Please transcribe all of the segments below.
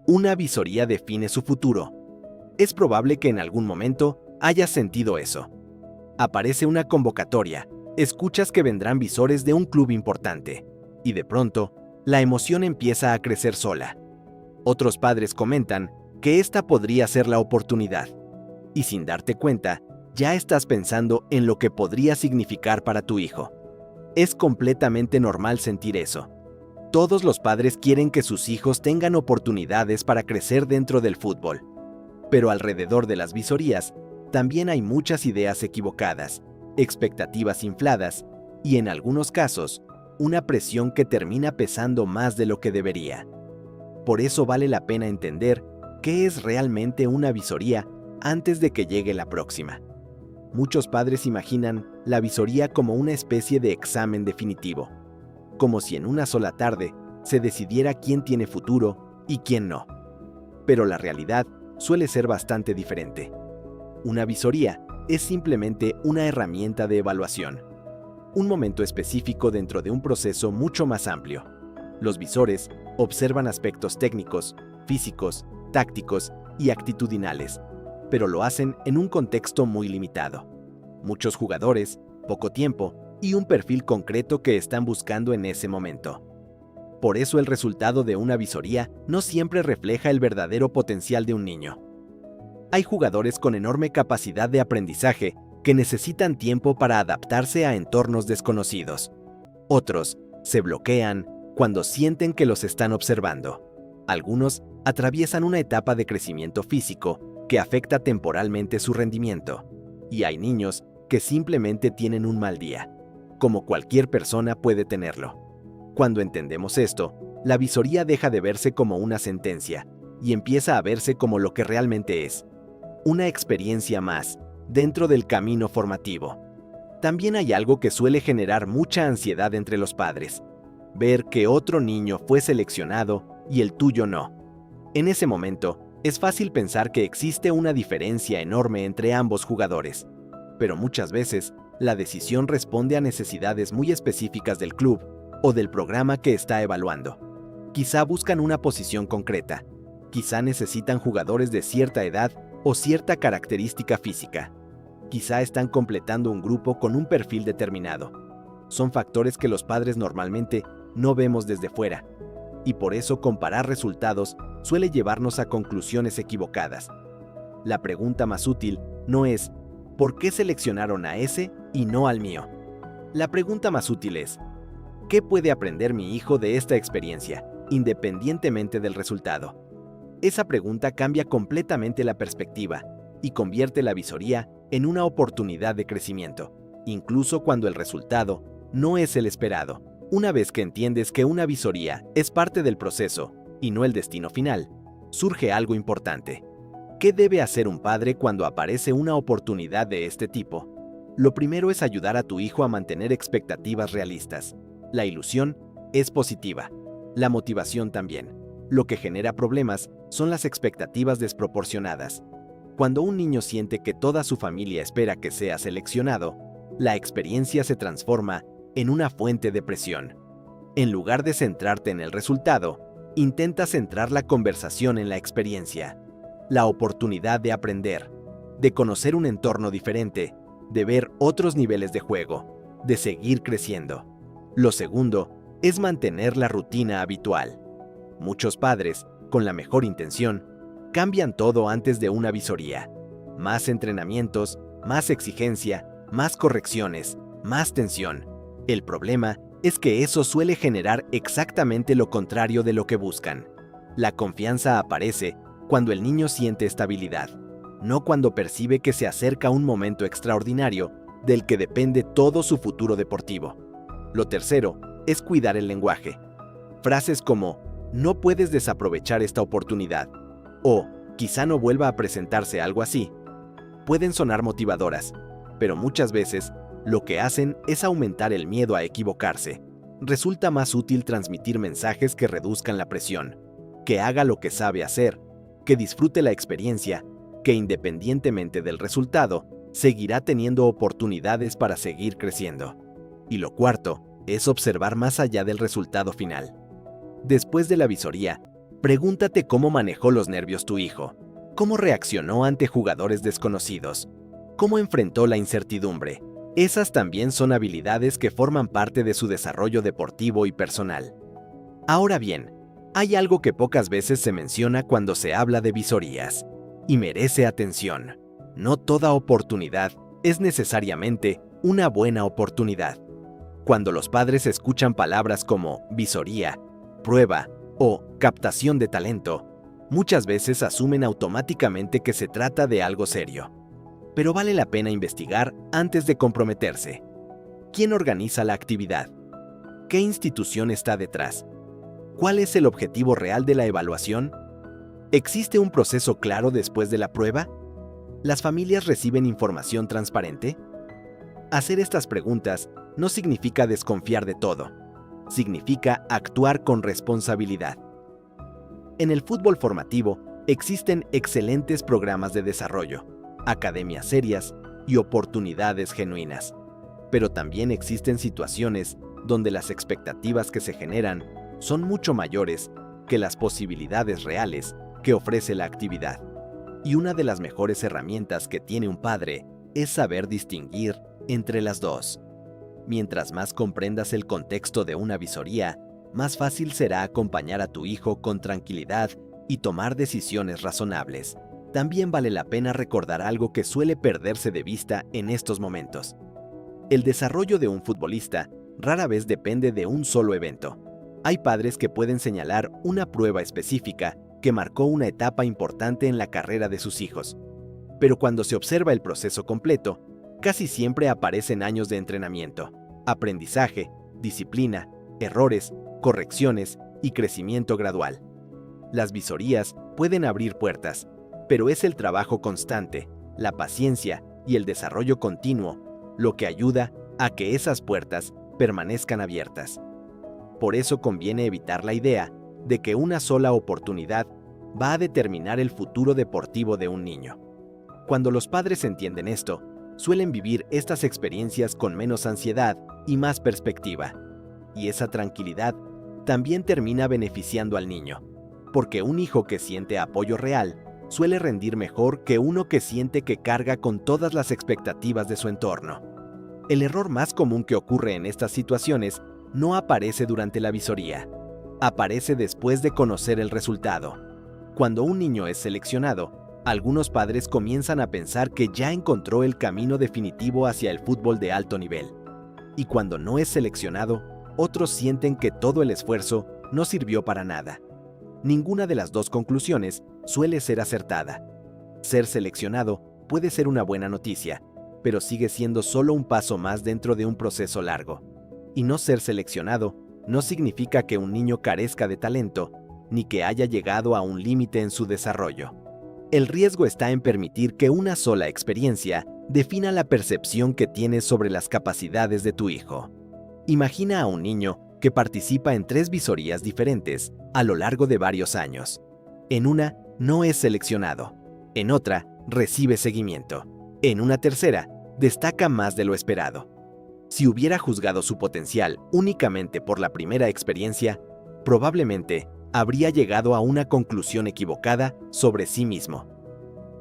Una visoría define su futuro. Es probable que en algún momento hayas sentido eso. Aparece una convocatoria, escuchas que vendrán visores de un club importante, y de pronto, la emoción empieza a crecer sola. Otros padres comentan que esta podría ser la oportunidad, y sin darte cuenta, ya estás pensando en lo que podría significar para tu hijo. Es completamente normal sentir eso. Todos los padres quieren que sus hijos tengan oportunidades para crecer dentro del fútbol. Pero alrededor de las visorías, también hay muchas ideas equivocadas, expectativas infladas y, en algunos casos, una presión que termina pesando más de lo que debería. Por eso vale la pena entender qué es realmente una visoría antes de que llegue la próxima. Muchos padres imaginan la visoría como una especie de examen definitivo, como si en una sola tarde se decidiera quién tiene futuro y quién no. Pero la realidad suele ser bastante diferente. Una visoría es simplemente una herramienta de evaluación, un momento específico dentro de un proceso mucho más amplio. Los visores observan aspectos técnicos, físicos, tácticos y actitudinales, pero lo hacen en un contexto muy limitado. Muchos jugadores, poco tiempo y un perfil concreto que están buscando en ese momento. Por eso el resultado de una visoría no siempre refleja el verdadero potencial de un niño. Hay jugadores con enorme capacidad de aprendizaje que necesitan tiempo para adaptarse a entornos desconocidos. Otros se bloquean cuando sienten que los están observando. Algunos atraviesan una etapa de crecimiento físico que afecta temporalmente su rendimiento. Y hay niños que simplemente tienen un mal día, como cualquier persona puede tenerlo. Cuando entendemos esto, la visoría deja de verse como una sentencia y empieza a verse como lo que realmente es: una experiencia más dentro del camino formativo. También hay algo que suele generar mucha ansiedad entre los padres: ver que otro niño fue seleccionado y el tuyo no. En ese momento, es fácil pensar que existe una diferencia enorme entre ambos jugadores, pero muchas veces la decisión responde a necesidades muy específicas del club o del programa que está evaluando. Quizá buscan una posición concreta, quizá necesitan jugadores de cierta edad o cierta característica física, quizá están completando un grupo con un perfil determinado. Son factores que los padres normalmente no vemos desde fuera, y por eso comparar resultados suele llevarnos a conclusiones equivocadas. La pregunta más útil no es ¿por qué seleccionaron a ese y no al mío? La pregunta más útil es ¿qué puede aprender mi hijo de esta experiencia, independientemente del resultado? Esa pregunta cambia completamente la perspectiva y convierte la visoría en una oportunidad de crecimiento, incluso cuando el resultado no es el esperado. Una vez que entiendes que una visoría es parte del proceso y no el destino final, surge algo importante. ¿Qué debe hacer un padre cuando aparece una oportunidad de este tipo? Lo primero es ayudar a tu hijo a mantener expectativas realistas. La ilusión es positiva, la motivación también. Lo que genera problemas son las expectativas desproporcionadas. Cuando un niño siente que toda su familia espera que sea seleccionado, la experiencia se transforma en una fuente de presión. En lugar de centrarte en el resultado, intenta centrar la conversación en la experiencia, la oportunidad de aprender, de conocer un entorno diferente, de ver otros niveles de juego, de seguir creciendo. Lo segundo es mantener la rutina habitual. Muchos padres, con la mejor intención, cambian todo antes de una visoría. Más entrenamientos, más exigencia, más correcciones, más tensión. El problema es que eso suele generar exactamente lo contrario de lo que buscan. La confianza aparece cuando el niño siente estabilidad, no cuando percibe que se acerca un momento extraordinario del que depende todo su futuro deportivo. Lo tercero es cuidar el lenguaje. Frases como «no puedes desaprovechar esta oportunidad» o «quizá no vuelva a presentarse algo así» pueden sonar motivadoras, pero muchas veces lo que hacen es aumentar el miedo a equivocarse. Resulta más útil transmitir mensajes que reduzcan la presión, que haga lo que sabe hacer, que disfrute la experiencia, que independientemente del resultado, seguirá teniendo oportunidades para seguir creciendo. Y lo cuarto es observar más allá del resultado final. Después de la visoría, Pregúntate cómo manejó los nervios tu hijo, cómo reaccionó ante jugadores desconocidos, cómo enfrentó la incertidumbre. Esas también son habilidades que forman parte de su desarrollo deportivo y personal. Ahora bien, hay algo que pocas veces se menciona cuando se habla de visorías, y merece atención. No toda oportunidad es necesariamente una buena oportunidad. Cuando los padres escuchan palabras como visoría, prueba o captación de talento, muchas veces asumen automáticamente que se trata de algo serio. Pero vale la pena investigar antes de comprometerse. ¿Quién organiza la actividad? ¿Qué institución está detrás? ¿Cuál es el objetivo real de la evaluación? ¿Existe un proceso claro después de la prueba? ¿Las familias reciben información transparente? Hacer estas preguntas no significa desconfiar de todo. Significa actuar con responsabilidad. En el fútbol formativo existen excelentes programas de desarrollo, academias serias y oportunidades genuinas. Pero también existen situaciones donde las expectativas que se generan son mucho mayores que las posibilidades reales que ofrece la actividad. Y una de las mejores herramientas que tiene un padre es saber distinguir entre las dos. Mientras más comprendas el contexto de una visoría, más fácil será acompañar a tu hijo con tranquilidad y tomar decisiones razonables. También vale la pena recordar algo que suele perderse de vista en estos momentos. El desarrollo de un futbolista rara vez depende de un solo evento. Hay padres que pueden señalar una prueba específica que marcó una etapa importante en la carrera de sus hijos. Pero cuando se observa el proceso completo, casi siempre aparecen años de entrenamiento, aprendizaje, disciplina, errores, correcciones y crecimiento gradual. Las visorías pueden abrir puertas, pero es el trabajo constante, la paciencia y el desarrollo continuo lo que ayuda a que esas puertas permanezcan abiertas. Por eso conviene evitar la idea de que una sola oportunidad va a determinar el futuro deportivo de un niño. Cuando los padres entienden esto, suelen vivir estas experiencias con menos ansiedad y más perspectiva. Y esa tranquilidad también termina beneficiando al niño, porque un hijo que siente apoyo real suele rendir mejor que uno que siente que carga con todas las expectativas de su entorno. El error más común que ocurre en estas situaciones no aparece durante la visoría, aparece después de conocer el resultado. Cuando un niño es seleccionado, algunos padres comienzan a pensar que ya encontró el camino definitivo hacia el fútbol de alto nivel. Y cuando no es seleccionado, otros sienten que todo el esfuerzo no sirvió para nada. Ninguna de las dos conclusiones suele ser acertada. Ser seleccionado puede ser una buena noticia, pero sigue siendo solo un paso más dentro de un proceso largo. Y no ser seleccionado no significa que un niño carezca de talento, ni que haya llegado a un límite en su desarrollo. El riesgo está en permitir que una sola experiencia defina la percepción que tienes sobre las capacidades de tu hijo. Imagina a un niño que participa en 3 visorías diferentes a lo largo de varios años. En una, no es seleccionado. En otra, recibe seguimiento. En una tercera, destaca más de lo esperado. Si hubiera juzgado su potencial únicamente por la primera experiencia, probablemente habría llegado a una conclusión equivocada sobre sí mismo.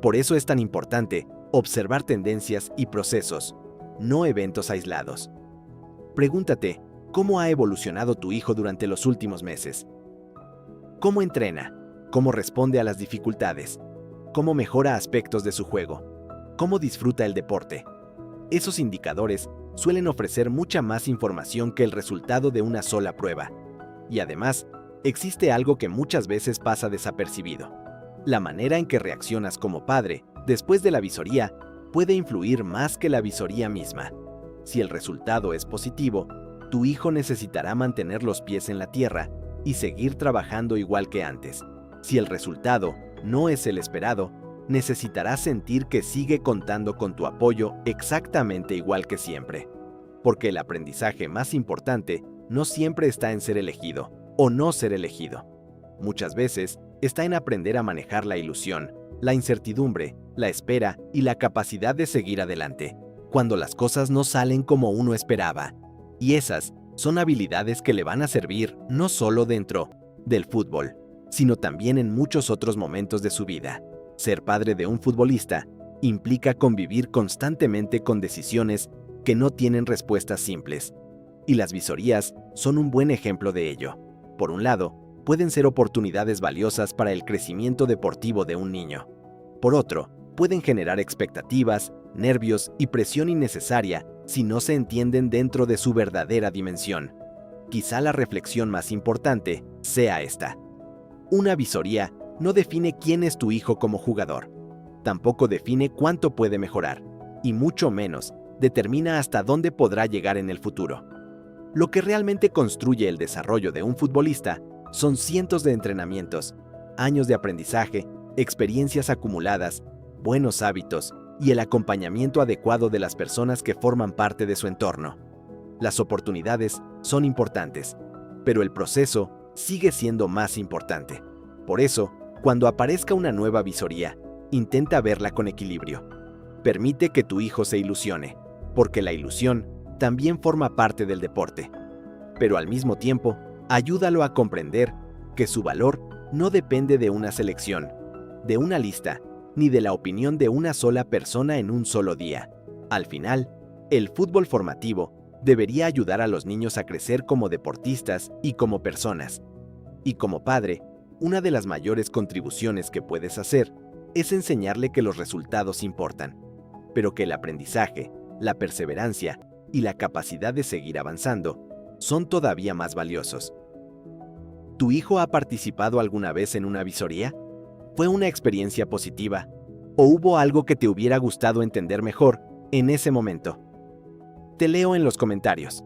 Por eso es tan importante observar tendencias y procesos, no eventos aislados. Pregúntate, ¿cómo ha evolucionado tu hijo durante los últimos meses? ¿Cómo entrena? ¿Cómo responde a las dificultades? ¿Cómo mejora aspectos de su juego? ¿Cómo disfruta el deporte? Esos indicadores suelen ofrecer mucha más información que el resultado de una sola prueba. Y además, existe algo que muchas veces pasa desapercibido. La manera en que reaccionas como padre después de la visoría puede influir más que la visoría misma. Si el resultado es positivo, tu hijo necesitará mantener los pies en la tierra y seguir trabajando igual que antes. Si el resultado no es el esperado, necesitarás sentir que sigue contando con tu apoyo exactamente igual que siempre. Porque el aprendizaje más importante no siempre está en ser elegido o no ser elegido. Muchas veces está en aprender a manejar la ilusión, la incertidumbre, la espera y la capacidad de seguir adelante, cuando las cosas no salen como uno esperaba. Y esas son habilidades que le van a servir no solo dentro del fútbol, sino también en muchos otros momentos de su vida. Ser padre de un futbolista implica convivir constantemente con decisiones que no tienen respuestas simples, y las visorías son un buen ejemplo de ello. Por un lado, pueden ser oportunidades valiosas para el crecimiento deportivo de un niño. Por otro, pueden generar expectativas, nervios y presión innecesaria si no se entienden dentro de su verdadera dimensión. Quizá la reflexión más importante sea esta. Una visoría no define quién es tu hijo como jugador. Tampoco define cuánto puede mejorar, y mucho menos determina hasta dónde podrá llegar en el futuro. Lo que realmente construye el desarrollo de un futbolista son cientos de entrenamientos, años de aprendizaje, experiencias acumuladas, buenos hábitos y el acompañamiento adecuado de las personas que forman parte de su entorno. Las oportunidades son importantes, pero el proceso sigue siendo más importante. Por eso, cuando aparezca una nueva visoría, intenta verla con equilibrio. Permite que tu hijo se ilusione, porque la ilusión también forma parte del deporte. Pero al mismo tiempo, ayúdalo a comprender que su valor no depende de una selección, de una lista, ni de la opinión de una sola persona en un solo día. Al final, el fútbol formativo debería ayudar a los niños a crecer como deportistas y como personas. Y como padre, una de las mayores contribuciones que puedes hacer es enseñarle que los resultados importan, pero que el aprendizaje, la perseverancia y la capacidad de seguir avanzando son todavía más valiosos. ¿Tu hijo ha participado alguna vez en una visoría? ¿Fue una experiencia positiva? ¿O hubo algo que te hubiera gustado entender mejor en ese momento? Te leo en los comentarios.